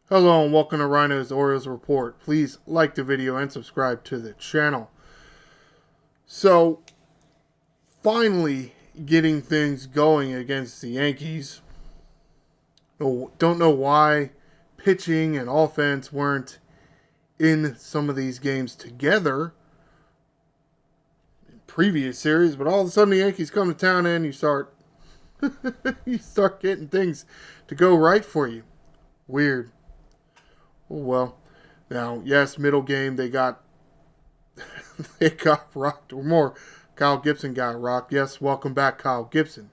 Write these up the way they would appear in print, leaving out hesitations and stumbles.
Hello and welcome to Ryno's Orioles Report. Please like the video and subscribe to the channel. So, finally getting things going against the Yankees. Don't know why pitching and offense weren't in some of these games together in previous series, but all of a sudden the Yankees come to town and you start getting things to go right for you. Weird. Oh well. Now, yes, middle game they got they got rocked, or more. Kyle Gibson got rocked. Yes, welcome back, Kyle Gibson.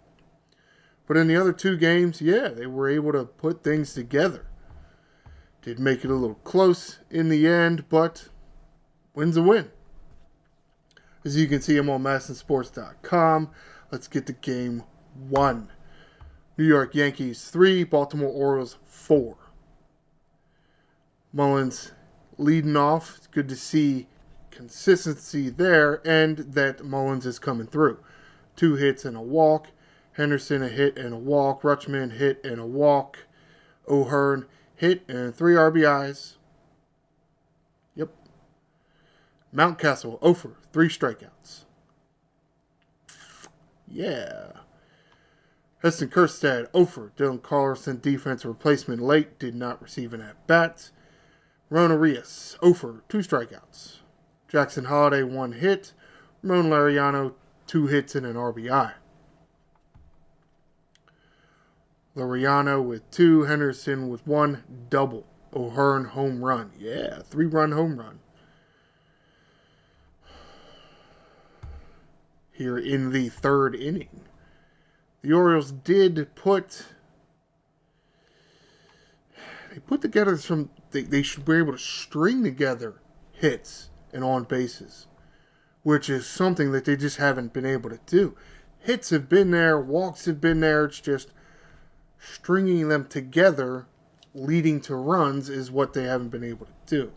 But in the other two games, yeah, they were able to put things together. Did make it a little close in the end, but win's a win. As you can see, I'm on MASNsports.com. Let's get to game one. New York Yankees 3, Baltimore Orioles 4. Mullins leading off. It's good to see consistency there and that Mullins is coming through. 2 hits and a walk. Henderson a hit and a walk. Rutschman hit and a walk. O'Hearn hit and 3 RBIs. Yep. Mountcastle 0 for 3 strikeouts. Yeah. Heston Kjerstad 0 for. Dylan Carlson defense replacement late. Did not receive an at-bat. Ron Arias 0 for 2 strikeouts. Jackson Holliday 1 hit. Ramon Laureano 2 hits and an RBI. Laureano with 2, Henderson with 1 double. O'Hearn home run. Yeah, 3-run home run. Here in the 3rd inning. The Orioles did put together some, they should be able to string together hits and on bases, which is something that they just haven't been able to do. Hits have been there, walks have been there, it's just stringing them together, leading to runs, is what they haven't been able to do.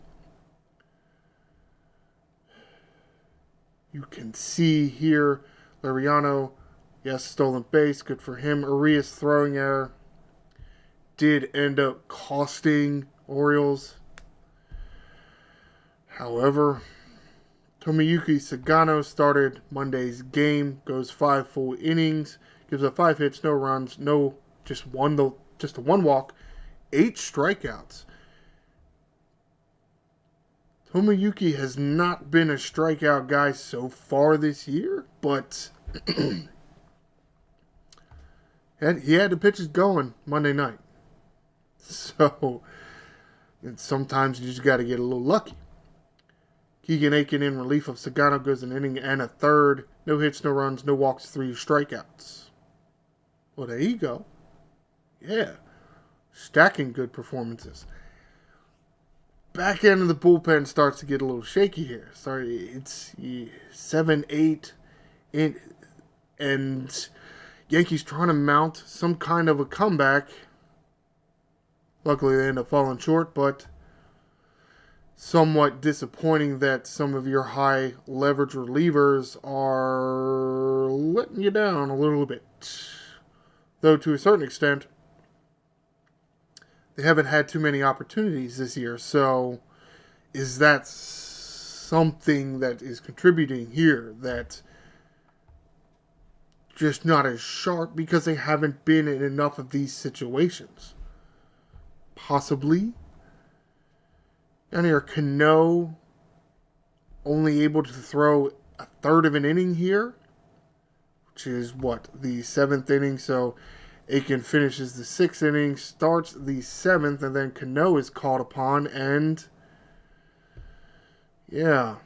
You can see here, Laureano, yes, stolen base, good for him. Arias throwing error did end up costing Orioles. However, Tomoyuki Sagano started Monday's game, goes 5 full innings, gives up 5 hits, no runs, just a 1 walk, 8 strikeouts. Tomoyuki has not been a strikeout guy so far this year, but he had the pitches going Monday night. So, and sometimes you just got to get a little lucky. Keegan Aiken in relief of Sagano goes an inning and a third. No hits, no runs, no walks, 3 strikeouts. Well, there you go. Yeah. Stacking good performances. Back end of the bullpen starts to get a little shaky here. Sorry, it's 7-8 in, and Yankees trying to mount some kind of a comeback. Luckily, they end up falling short, but somewhat disappointing that some of your high leverage relievers are letting you down a little bit. Though to a certain extent, they haven't had too many opportunities this year. So is that something that is contributing here, that just not as sharp because they haven't been in enough of these situations? Possibly. And here, Cano only able to throw a third of an inning here, which is what, the 7th inning. So Aiken finishes the 6th inning, starts the 7th, and then Cano is called upon, and yeah,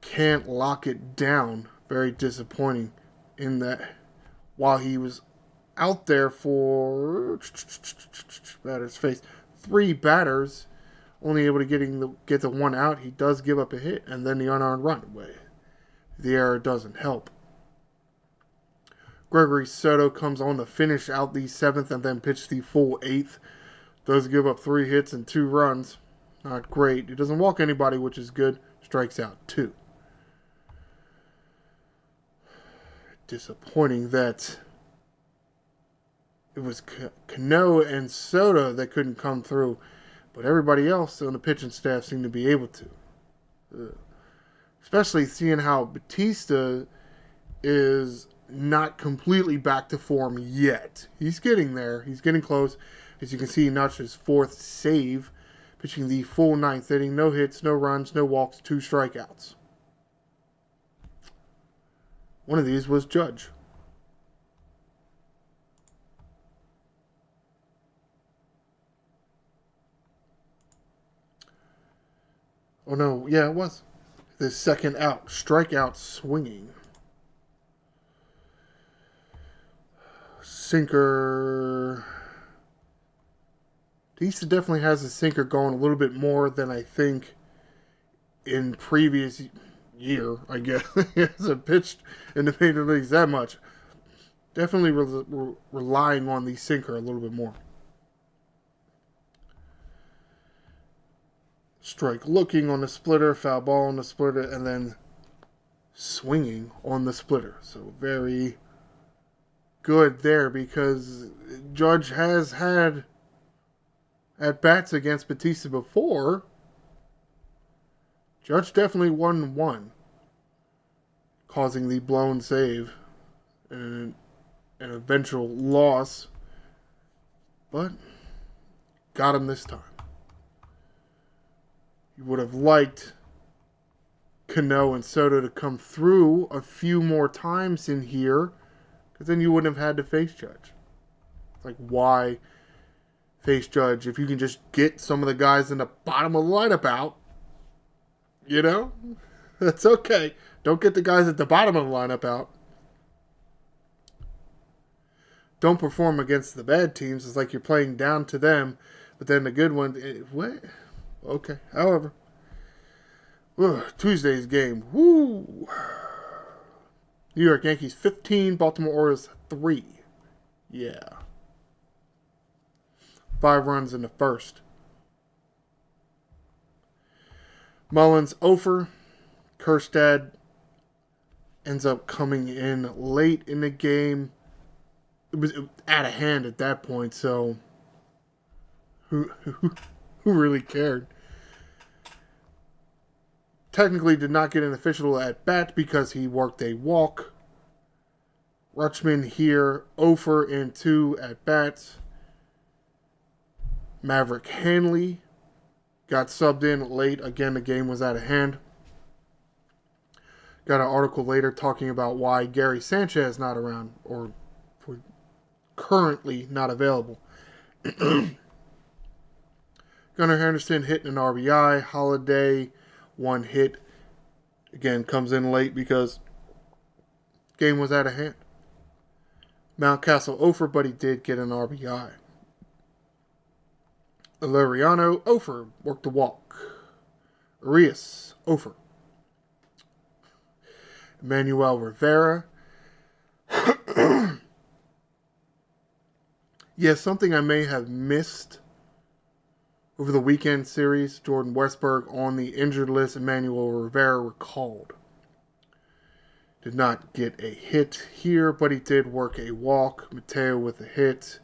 can't lock it down. Very disappointing in that while he was out there for batter's face, 3 batters, only able to get the 1 out. He does give up a hit, and then the unearned run. The error doesn't help. Gregory Soto comes on to finish out the 7th and then pitch the full 8th. Does give up 3 hits and 2 runs. Not great. He doesn't walk anybody, which is good. Strikes out 2. Disappointing that it was Cano and Soto that couldn't come through. But everybody else on the pitching staff seemed to be able to. Especially seeing how Batista is not completely back to form yet. He's getting there. He's getting close. As you can see, he notched his 4th save, pitching the full 9th inning. No hits, no runs, no walks, 2 strikeouts. One of these was Judge. Oh no, yeah, it was. The second out. Strikeout swinging. Sinker. Batista definitely has a sinker going a little bit more than I think in previous year, I guess. He hasn't pitched in the major leagues that much. Definitely relying on the sinker a little bit more. Strike looking on the splitter, foul ball on the splitter, and then swinging on the splitter. So very good there because Judge has had at-bats against Batista before. Judge definitely won one, causing the blown save and an eventual loss, but got him this time. You would have liked Cano and Soto to come through a few more times in here, because then you wouldn't have had to face Judge. Like, why face Judge if you can just get some of the guys in the bottom of the lineup out? You know? That's okay. Don't get the guys at the bottom of the lineup out. Don't perform against the bad teams. It's like you're playing down to them, but then the good ones... What? Okay, however. Tuesday's game. Woo! New York Yankees 15, Baltimore Orioles 3. Yeah. 5 runs in the first. Mullins over. Kerstad ends up coming in late in the game. It was out of hand at that point, so who really cared? Technically did not get an official at-bat because he worked a walk. Rutschman here, 0 in 2 at-bats. Maverick Hanley got subbed in late. Again, the game was out of hand. Got an article later talking about why Gary Sanchez not around, or currently not available. Gunnar Henderson hitting an RBI. Holiday, 1 hit. Again, comes in late because game was out of hand. Mountcastle over, but he did get an RBI. Liriano over, worked the walk. Arias over. Emmanuel Rivera. Yes, something I may have missed over the weekend series. Jordan Westberg on the injured list. Emmanuel Rivera recalled. Did not get a hit here, but he did work a walk. Mateo with a hit.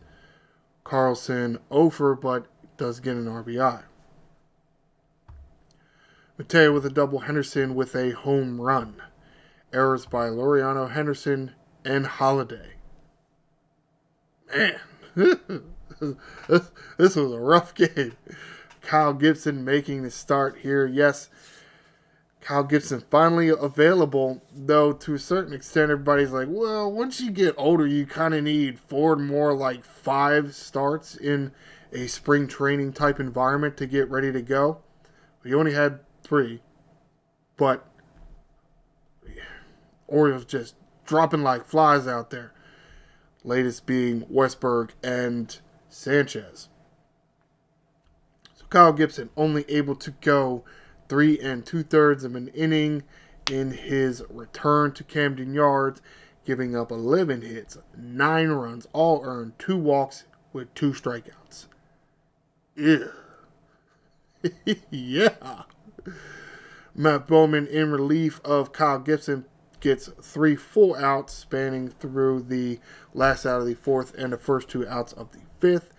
Carlson over, but does get an RBI. Mateo with a double. Henderson with a home run. Errors by Liriano, Henderson, and Holiday. Man, this was a rough game. Kyle Gibson making the start here. Yes, Kyle Gibson finally available, though to a certain extent everybody's like, well, once you get older, you kind of need 4 more like 5 starts in a spring training type environment to get ready to go. He only had 3, but Orioles just dropping like flies out there. Latest being Westberg and Sanchez. So Kyle Gibson only able to go 3 2/3 of an inning in his return to Camden Yards, giving up 11 hits, 9 runs, all earned, 2 walks with 2 strikeouts. Ew. Yeah. Matt Bowman in relief of Kyle Gibson gets 3 full outs spanning through the last out of the 4th and the first 2 outs of the 5th.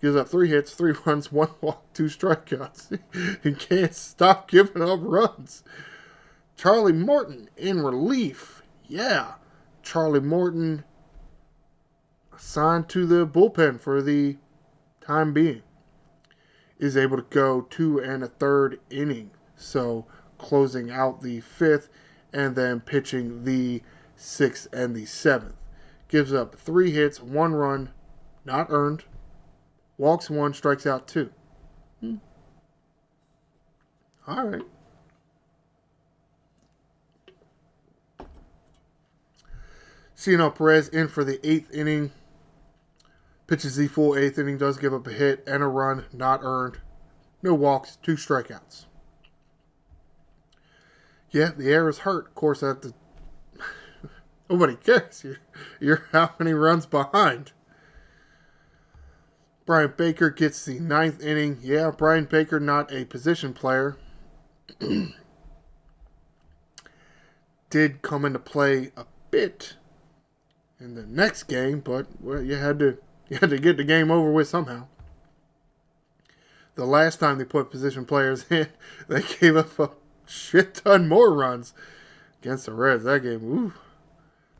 Gives up 3 hits, 3 runs, 1 walk, 2 strikeouts. He can't stop giving up runs. Charlie Morton in relief. Yeah, Charlie Morton assigned to the bullpen for the time being. Is able to go 2 1/3 inning. So closing out the 5th and then pitching the 6th and the 7th. Gives up 3 hits, 1 run, not earned. Walks 1, strikes out 2. All right. Ciano Perez in for the 8th inning. Pitches the full 8th inning, does give up a hit and a run, not earned. No walks, 2 strikeouts. Yeah, the air is hurt. Of course, nobody cares. You're how many runs behind? Brian Baker gets the 9th inning. Yeah, Brian Baker, not a position player. Did come into play a bit in the next game, but well, you had to get the game over with somehow. The last time they put position players in, they gave up a shit ton more runs against the Reds. That game, ooh.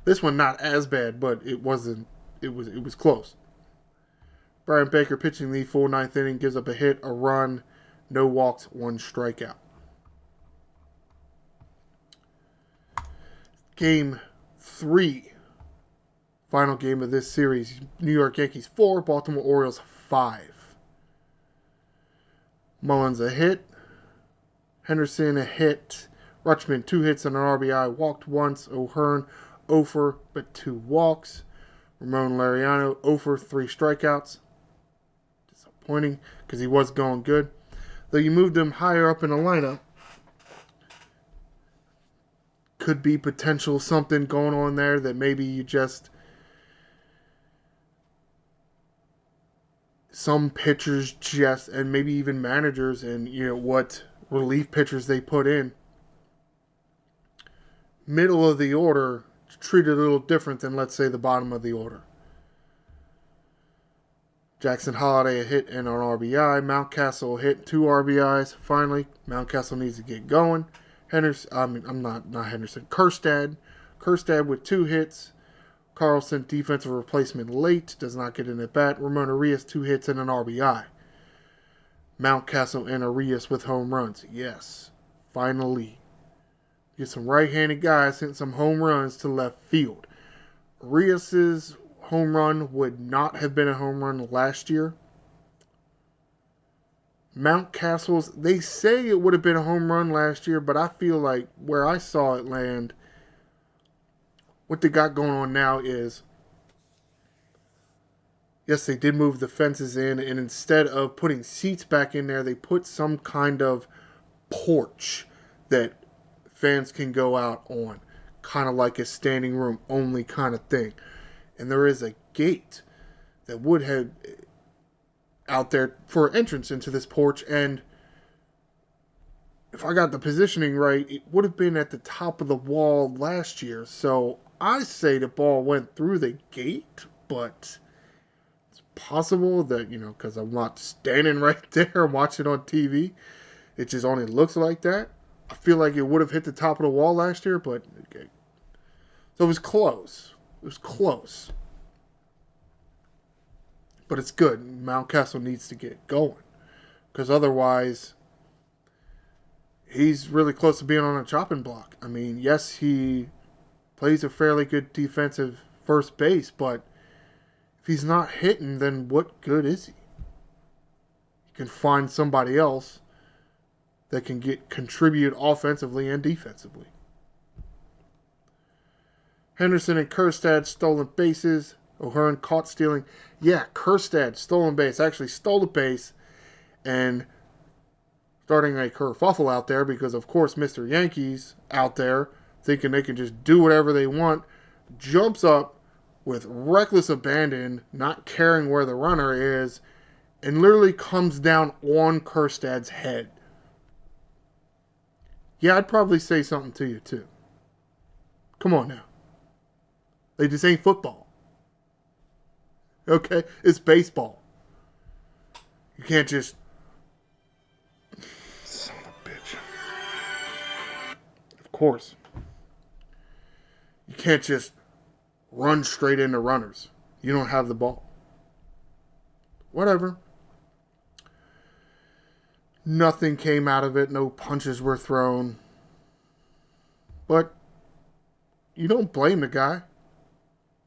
This one not as bad, but it wasn't. It was close. Brian Baker pitching the full 9th inning, gives up a hit, a run, no walks, 1 strikeout. Game 3. Final game of this series. New York Yankees 4, Baltimore Orioles 5. Mullins a hit. Henderson a hit. Rutschman 2 hits and an RBI. Walked once. O'Hearn 0 for, but 2 walks. Ramon Laureano 0 for 3 strikeouts. Disappointing because he was going good. Though you moved him higher up in the lineup. Could be potential something going on there that maybe you just... Some pitchers just, and maybe even managers and, what relief pitchers they put in. Middle of the order treated a little different than, let's say, the bottom of the order. Jackson Holliday a hit and an RBI. Mountcastle hit 2 RBIs. Finally, Mountcastle needs to get going. Kerstad with 2 hits. Carlson, defensive replacement late, does not get an at-bat. Ramon Arias, 2 hits and an RBI. Mountcastle and Arias with home runs. Yes, finally. Get some right-handed guys hitting some home runs to left field. Arias' home run would not have been a home run last year. Mountcastle's, they say it would have been a home run last year, but I feel like where I saw it land, what they got going on now is, yes, they did move the fences in, and instead of putting seats back in there, they put some kind of porch that fans can go out on, kind of like a standing room only kind of thing. And there is a gate that would have out there for entrance into this porch, and if I got the positioning right, it would have been at the top of the wall last year. So I say the ball went through the gate, but it's possible that, because I'm not standing right there watching on TV, it just only looks like that. I feel like it would have hit the top of the wall last year, but okay. So it was close. It was close. But it's good. Mountcastle needs to get going, because otherwise he's really close to being on a chopping block. I mean, yes, he plays a fairly good defensive first base, but if he's not hitting, then what good is he? You can find somebody else that can contribute offensively and defensively. Henderson and Kerstad stolen bases. O'Hearn caught stealing. Yeah, Kerstad stolen base. Actually stole the base and starting a kerfuffle out there because, of course, Mr. Yankees out there thinking they can just do whatever they want, jumps up with reckless abandon, not caring where the runner is, and literally comes down on Kerstad's head. Yeah, I'd probably say something to you, too. Come on now. They just ain't football. Okay? It's baseball. You can't just... Son of a bitch. Of course. You can't just run straight into runners. You don't have the ball. Whatever. Nothing came out of it. No punches were thrown. But you don't blame the guy.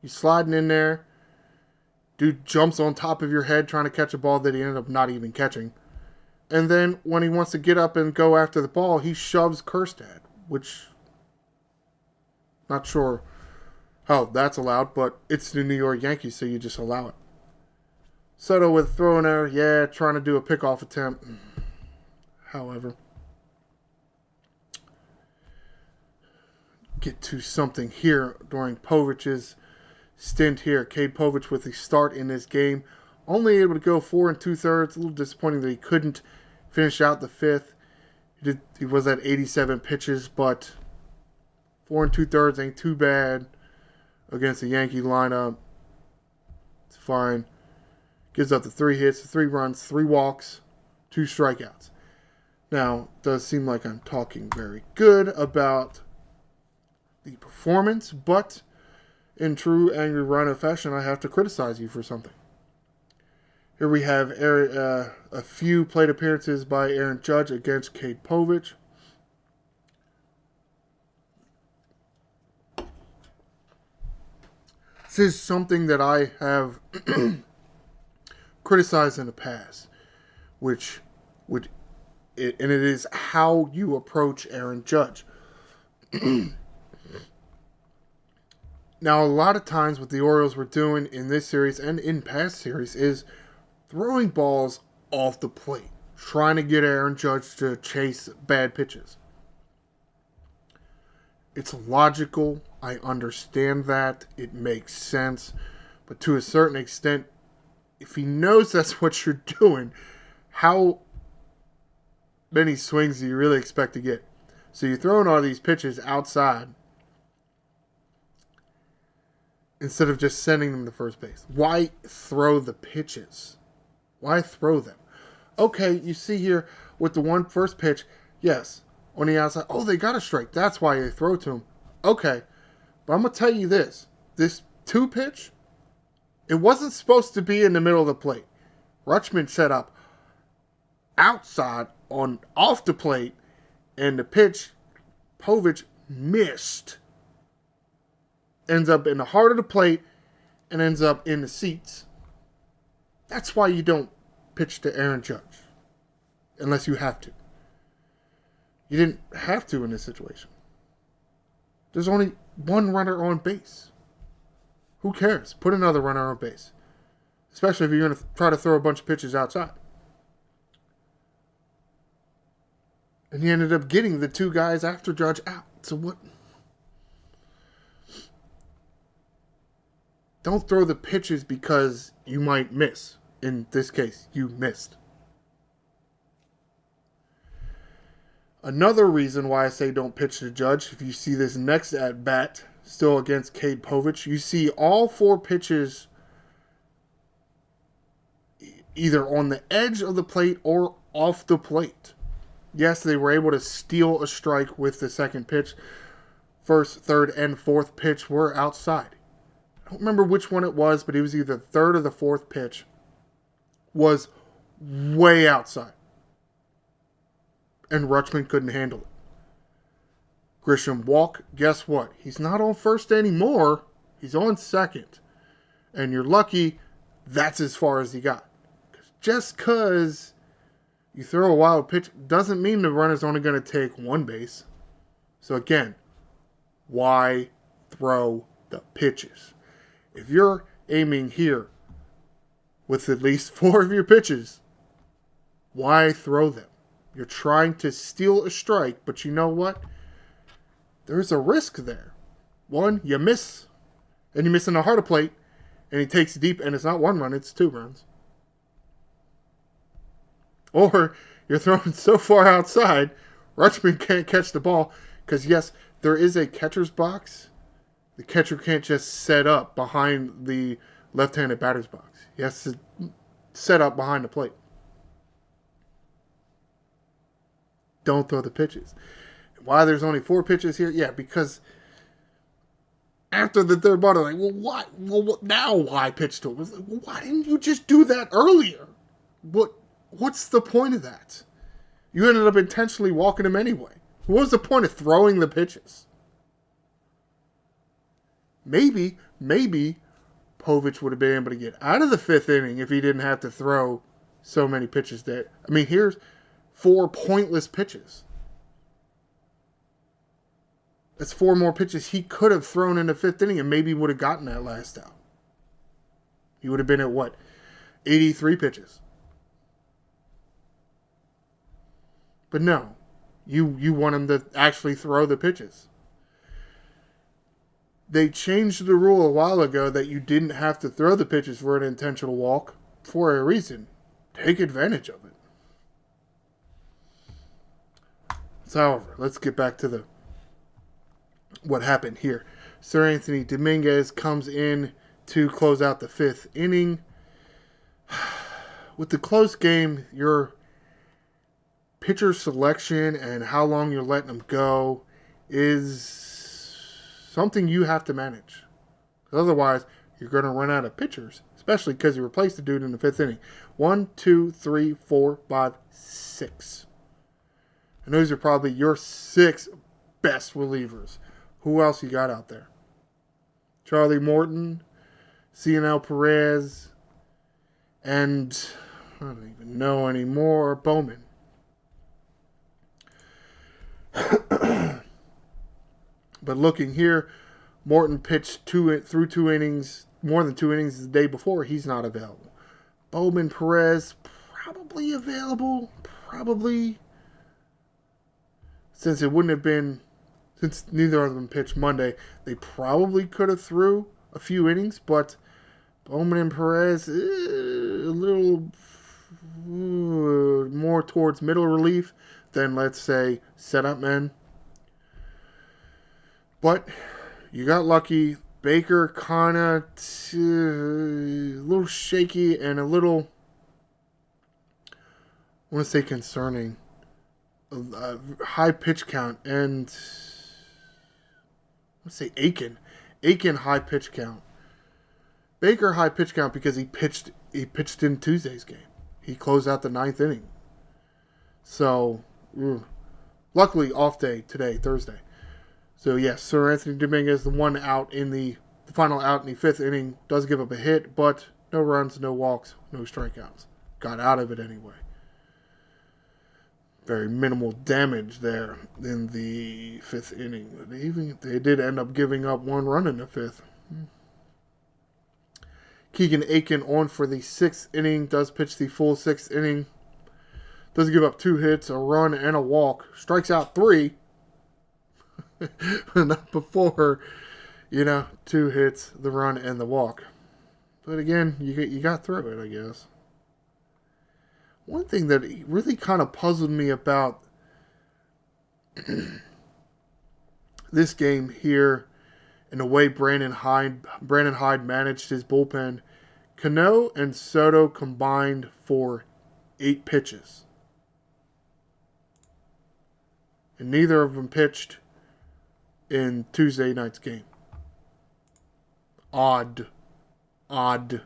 He's sliding in there. Dude jumps on top of your head trying to catch a ball that he ended up not even catching. And then when he wants to get up and go after the ball, he shoves Kjerstad, which... Not sure how that's allowed, but it's the New York Yankees, so you just allow it. Soto with throwing error, yeah, trying to do a pickoff attempt. However, get to something here during Povic's stint here. Cade Povich with the start in this game, only able to go 4 2/3. A little disappointing that he couldn't finish out the fifth. He was at 87 pitches, but 4 2/3 ain't too bad against the Yankee lineup. It's fine. Gives up the 3 hits, 3 runs, 3 walks, 2 strikeouts. Now, it does seem like I'm talking very good about the performance, but in true angry Ryno fashion, I have to criticize you for something. Here we have a few plate appearances by Aaron Judge against Cade Povich. This is something that I have criticized in the past, and it is how you approach Aaron Judge. Now, a lot of times what the Orioles were doing in this series and in past series is throwing balls off the plate, trying to get Aaron Judge to chase bad pitches. It's logical. I understand that. It makes sense. But to a certain extent, if he knows that's what you're doing, how many swings do you really expect to get? So you're throwing all these pitches outside instead of just sending them to first base. Why throw the pitches? Why throw them? Okay, you see here with the one first pitch, yes, on the outside. Oh, they got a strike. That's why they throw to him. Okay, but I'm going to tell you this. This 2 pitch, it wasn't supposed to be in the middle of the plate. Rutschman set up outside off the plate, and the pitch Povich missed. Ends up in the heart of the plate and ends up in the seats. That's why you don't pitch to Aaron Judge. Unless you have to. You didn't have to in this situation. There's only one runner on base. Who cares? Put another runner on base. Especially if you're going to try to throw a bunch of pitches outside. And he ended up getting the 2 guys after Judge out. So what? Don't throw the pitches because you might miss. In this case, you missed. Another reason why I say don't pitch to Judge, if you see this next at-bat, still against Cade Povich, you see all 4 pitches either on the edge of the plate or off the plate. Yes, they were able to steal a strike with the second pitch. First, third, and fourth pitch were outside. I don't remember which one it was, but it was either the third or the fourth pitch was way outside. And Rutschman couldn't handle it. Grisham walk, guess what? He's not on first anymore. He's on second. And you're lucky that's as far as he got. Just because you throw a wild pitch doesn't mean the runner's only going to take 1 base. So again, why throw the pitches? If you're aiming here with at least 4 of your pitches, why throw them? You're trying to steal a strike, but you know what? There's a risk there. 1, you miss, and you miss in the heart of plate, and he takes deep, and it's not 1 run, it's 2 runs. Or you're throwing so far outside, Rutschman can't catch the ball, because yes, there is a catcher's box. The catcher can't just set up behind the left-handed batter's box. He has to set up behind the plate. don't throw the pitches. Why there's only 4 pitches here? Yeah, because after the third ball, they're like, well, why? Well, now why pitch to him? Like, well, why didn't you just do that earlier? What's the point of that? You ended up intentionally walking him anyway. What was the point of throwing the pitches? Maybe Povich would have been able to get out of the 5th inning if he didn't have to throw so many pitches that, I mean, here's 4 pointless pitches. That's 4 more pitches he could have thrown in the 5th inning and maybe would have gotten that last out. He would have been at what? 83 pitches. But no, you want him to actually throw the pitches. They changed the rule a while ago that you didn't have to throw the pitches for an intentional walk for a reason. Take advantage of it. So, however, let's get back to what happened here. Sir Anthony Dominguez comes in to close out the 5th inning. With the close game, your pitcher selection and how long you're letting them go is something you have to manage. Otherwise, you're going to run out of pitchers, especially because you replaced the dude in the 5th inning. 1, 2, 3, 4, 5, 6. And those are probably your 6 best relievers. Who else you got out there? Charlie Morton, Cionel Perez, and I don't even know anymore, Bowman. But looking here, Morton pitched through 2 innings, more than 2 innings the day before. He's not available. Bowman, Perez, probably available. Probably. Since neither of them pitched Monday, they probably could have threw a few innings, but Bowman and Perez, a little more towards middle relief than, let's say, setup men. But you got lucky. Baker kind of a little shaky and a little, I want to say concerning. High pitch count and let's say Aiken high pitch count. Baker high pitch count because he pitched in Tuesday's game. He closed out the 9th inning. So luckily off day today, Thursday. So yes, Sir Anthony Dominguez, the one out in the final out in the 5th inning, does give up a hit, but no runs, no walks, no strikeouts. Got out of it anyway. Very minimal damage there in the 5th inning. They did end up giving up 1 run in the 5th. Keegan Aiken on for the 6th inning. Does pitch the full 6th inning. Does give up 2 hits, a run, and a walk. Strikes out 3. Not before, 2 hits, the run, and the walk. But again, you got through it, I guess. One thing that really kind of puzzled me about this game here, and the way Brandon Hyde managed his bullpen, Cano and Soto combined for 8 pitches. And neither of them pitched in Tuesday night's game. Odd. 2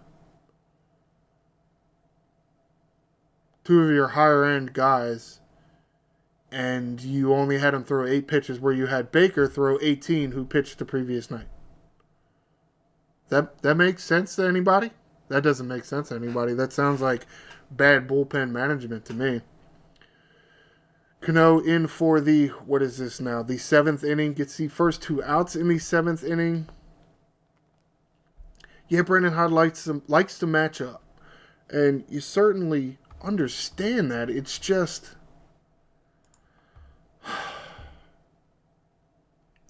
of your higher end guys, and you only had him throw 8 pitches where you had Baker throw 18 who pitched the previous night. That makes sense to anybody? That doesn't make sense to anybody. That sounds like bad bullpen management to me. Cano in for the 7th inning. Gets the first 2 outs in the 7th inning. Yeah, Brandon Hyde likes to match up. And you certainly understand that. It's just,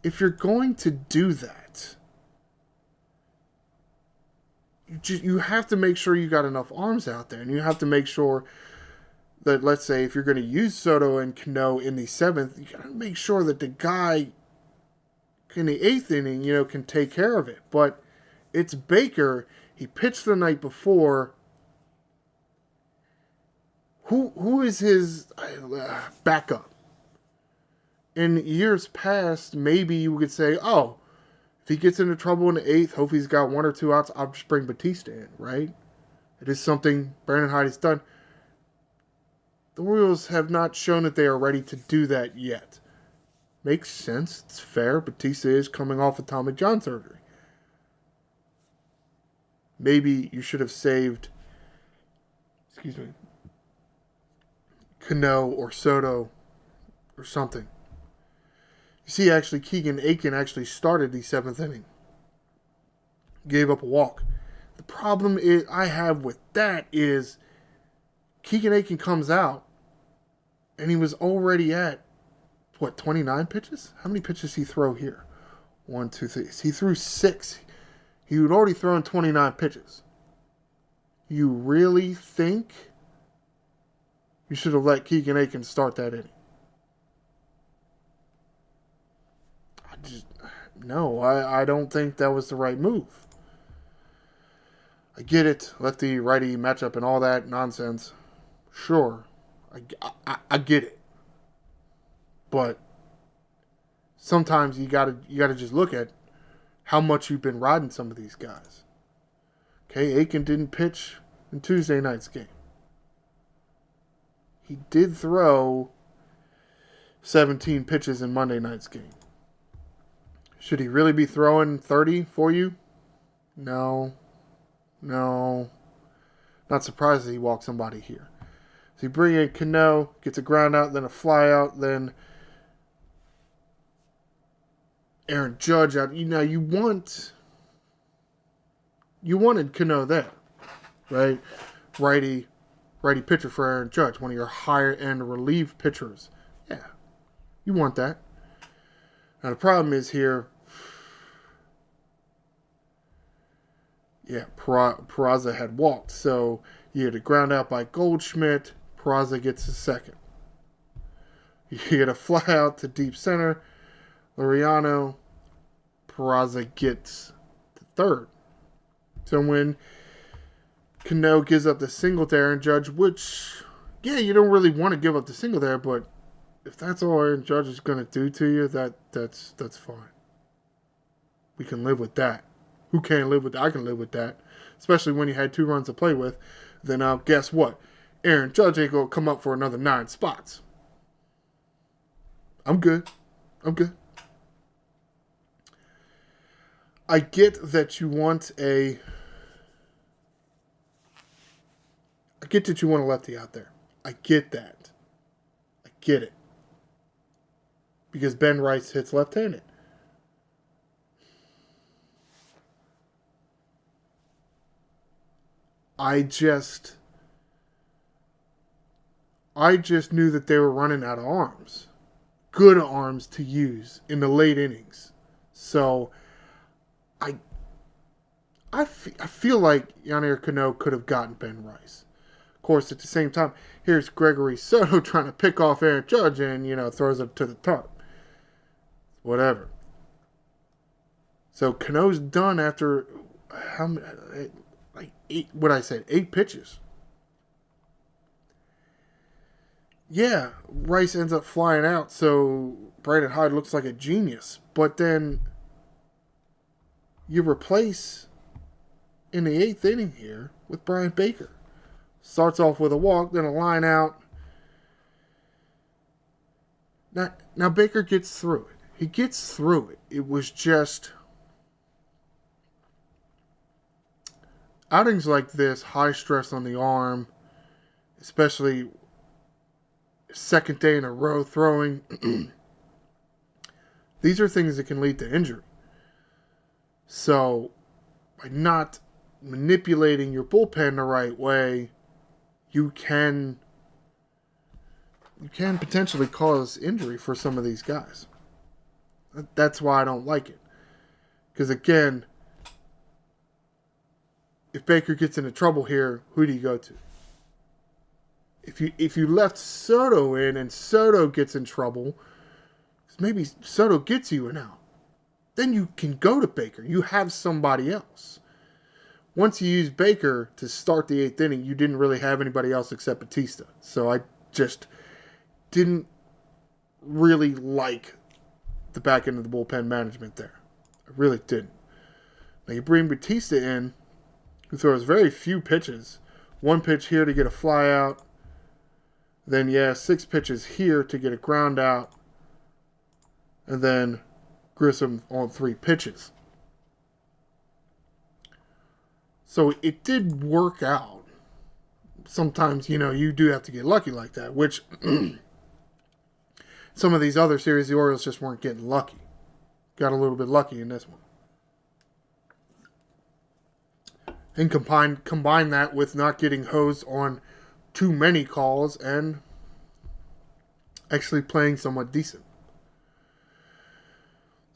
if you're going to do that, you have to make sure you got enough arms out there, and you have to make sure that, let's say, if you're going to use Soto and Cano in the 7th, you got to make sure that the guy in the 8th inning, can take care of it. But it's Baker. He pitched the night before. Who is his backup? in years past, maybe you could say, oh, if he gets into trouble in the 8th, hopefully he's got 1 or 2 outs, I'll just bring Batista in, right? It is something Brandon Hyde has done. The Orioles have not shown that they are ready to do that yet. Makes sense. It's fair. Batista is coming off of Tommy John surgery. Maybe you should have saved, Cano or Soto or something. You see, actually, Keegan Aiken actually started the 7th inning. Gave up a walk. The problem I have with that is Keegan Aiken comes out and he was already at, 29 pitches? How many pitches did he throw here? 1, 2, 3. He threw 6. He had already thrown 29 pitches. You really think you should have let Keegan Aiken start that inning? I don't think that was the right move. I get it, lefty righty matchup and all that nonsense. Sure, I get it, but sometimes you gotta just look at how much you've been riding some of these guys. Okay, Aiken didn't pitch in Tuesday night's game. He did throw 17 pitches in Monday night's game. Should he really be throwing 30 for you? No. Not surprised that he walked somebody here. So you bring in Cano, gets a ground out, then a fly out, then Aaron Judge out. You wanted Cano there, right? Righty pitcher for Aaron Judge, one of your higher end relief pitchers. Yeah, you want that. Now the problem is here. Yeah, Peraza had walked, so you had a ground out by Goldschmidt. Peraza gets a second. You get a fly out to deep center. Ryno. Peraza gets the third. So when Cano gives up the single to Aaron Judge, which, yeah, you don't really want to give up the single there, but if that's all Aaron Judge is going to do to you, that's fine. We can live with that. Who can't live with that? I can live with that. Especially when you had 2 runs to play with. Then guess what? Aaron Judge ain't going to come up for another 9 spots. I'm good. I get that you want a lefty out there. I get that. I get it. Because Ben Rice hits left-handed. I just knew that they were running out of arms. Good arms to use in the late innings. So I feel like Yanier Cano could have gotten Ben Rice. Of course, at the same time, here's Gregory Soto trying to pick off Aaron Judge and, throws it to the top. Whatever. So Cano's done after how many? Like 8 pitches. Yeah, Rice ends up flying out, so Brandon Hyde looks like a genius. But then you replace in the 8th inning here with Brian Baker. Starts off with a walk, then a line out. Now Baker gets through it. He gets through it. It was just outings like this, high stress on the arm, especially second day in a row throwing. These are things that can lead to injury. So, by not manipulating your bullpen the right way, you can potentially cause injury for some of these guys. That's why I don't like it. Because again, if Baker gets into trouble here, who do you go to? If you left Soto in and Soto gets in trouble, maybe Soto gets you an out, then you can go to Baker. You have somebody else. Once you use Baker to start the 8th inning, you didn't really have anybody else except Batista. So I just didn't really like the back end of the bullpen management there. I really didn't. Now you bring Batista in, who throws very few pitches. 1 pitch here to get a fly out. Then, 6 pitches here to get a ground out. And then Grissom on 3 pitches. So it did work out. Sometimes, you do have to get lucky like that, which some of these other series, the Orioles just weren't getting lucky. Got a little bit lucky in this one. And combine that with not getting hosed on too many calls and actually playing somewhat decent.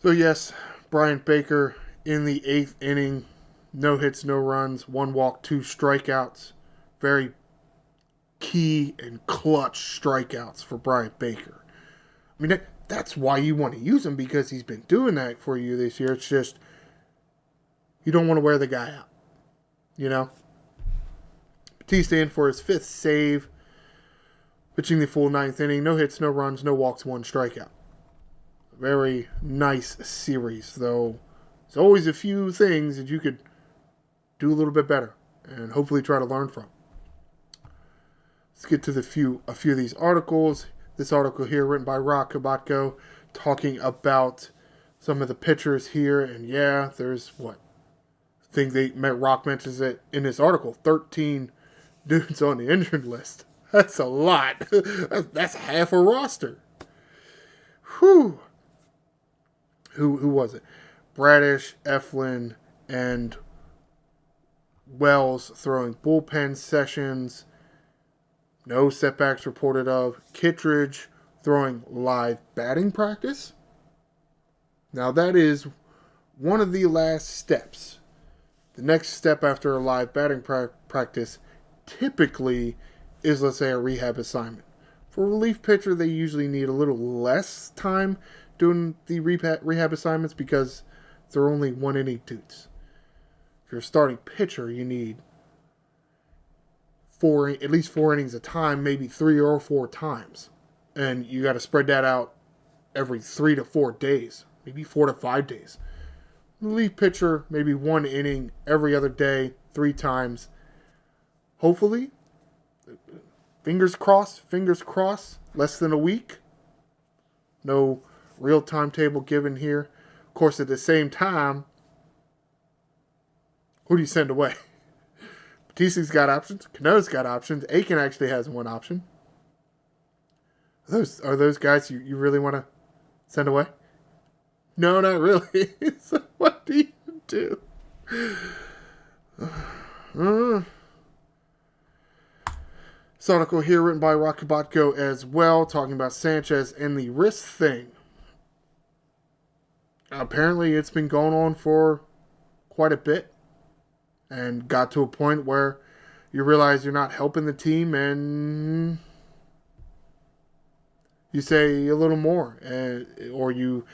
So yes, Brian Baker in the 8th inning, no hits, no runs, 1 walk, 2 strikeouts. Very key and clutch strikeouts for Brian Baker. I mean, that's why you want to use him, because he's been doing that for you this year. It's just, you don't want to wear the guy out. Batista in for his 5th save, pitching the full 9th inning. No hits, no runs, no walks, 1 strikeout. Very nice series, though. There's always a few things that you could do a little bit better and hopefully try to learn from. Let's get to a few of these articles. This article here written by Rock Kabatko talking about some of the pitchers here. And there's what? I think Rock mentions it in this article. 13 dudes on the injured list. That's a lot. That's half a roster. Whew. Who was it? Bradish, Eflin, and Wells throwing bullpen sessions. No setbacks reported of. Kittredge throwing live batting practice. Now that is one of the last steps. The next step after a live batting practice typically is, let's say, a rehab assignment. For a relief pitcher, they usually need a little less time doing the rehab assignments because they're only 1 inning dudes. If you're a starting pitcher, you need at least 4 innings a time, maybe 3 or 4 times. And you got to spread that out every 3 to 4 days, maybe 4 to 5 days. Relief pitcher, maybe 1 inning every other day, 3 times. Hopefully, fingers crossed, less than a week. No real timetable given here. Of course, at the same time, who do you send away? Batista's got options. Cano's got options. Aiken actually has 1 option. Are those guys you really want to send away? No, not really. So what do you do? This article here written by Rock Kabatko as well, talking about Sanchez and the wrist thing. Apparently it's been going on for quite a bit. And got to a point where you realize you're not helping the team and you say a little more. Or you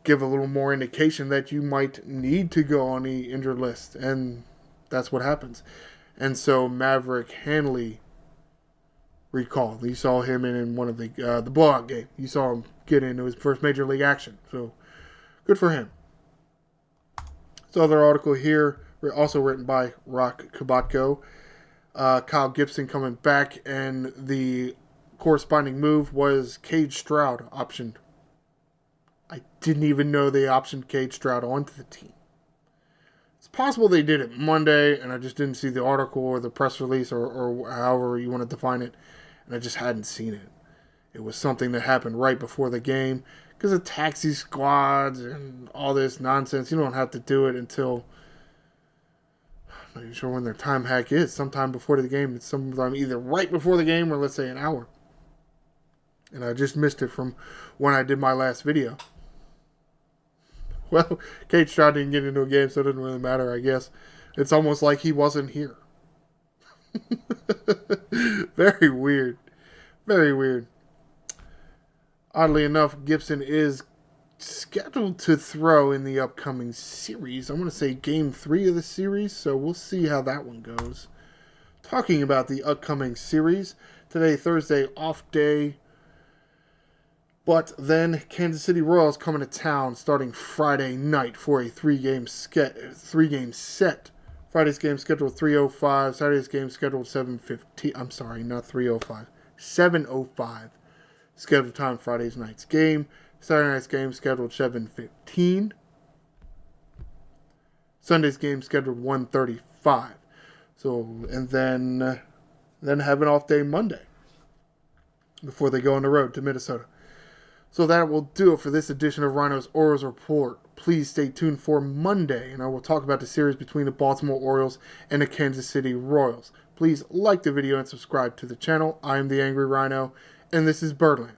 give a little more indication that you might need to go on the injured list. And that's what happens. And so Maverick Hanley recalled. You saw him in one of the blowout game. You saw him get into his first major league action. So good for him. This other article here, also written by Rock Kabatko. Kyle Gibson coming back, and the corresponding move was Cade Stroud optioned. I didn't even know they optioned Cade Stroud onto the team. It's possible they did it Monday, and I just didn't see the article or the press release or however you want to define it, and I just hadn't seen it. It was something that happened right before the game because of taxi squads and all this nonsense. You don't have to do it until... I'm not even sure when their time hack is. Sometime before the game. It's sometime either right before the game or let's say an hour. And I just missed it from when I did my last video. Well, Cade Stroud didn't get into a game, so it doesn't really matter, I guess. It's almost like he wasn't here. Very weird. Very weird. Oddly enough, Gibson is scheduled to throw in the upcoming series. I'm going to say game 3 of the series, so we'll see how that one goes. Talking about the upcoming series, today, Thursday, off day. But then Kansas City Royals coming to town starting Friday night for a three-game set. Friday's game scheduled 3:05. Saturday's game scheduled 7:15. I'm sorry, not 3:05. 7:05. Scheduled time Friday's night's game. Saturday night's game scheduled 7:15. Sunday's game scheduled 1:35. So, and then have an off day Monday before they go on the road to Minnesota. So that will do it for this edition of Ryno's Orioles Report. Please stay tuned for Monday, and I will talk about the series between the Baltimore Orioles and the Kansas City Royals. Please like the video and subscribe to the channel. I am the Angry Ryno, and this is Birdland.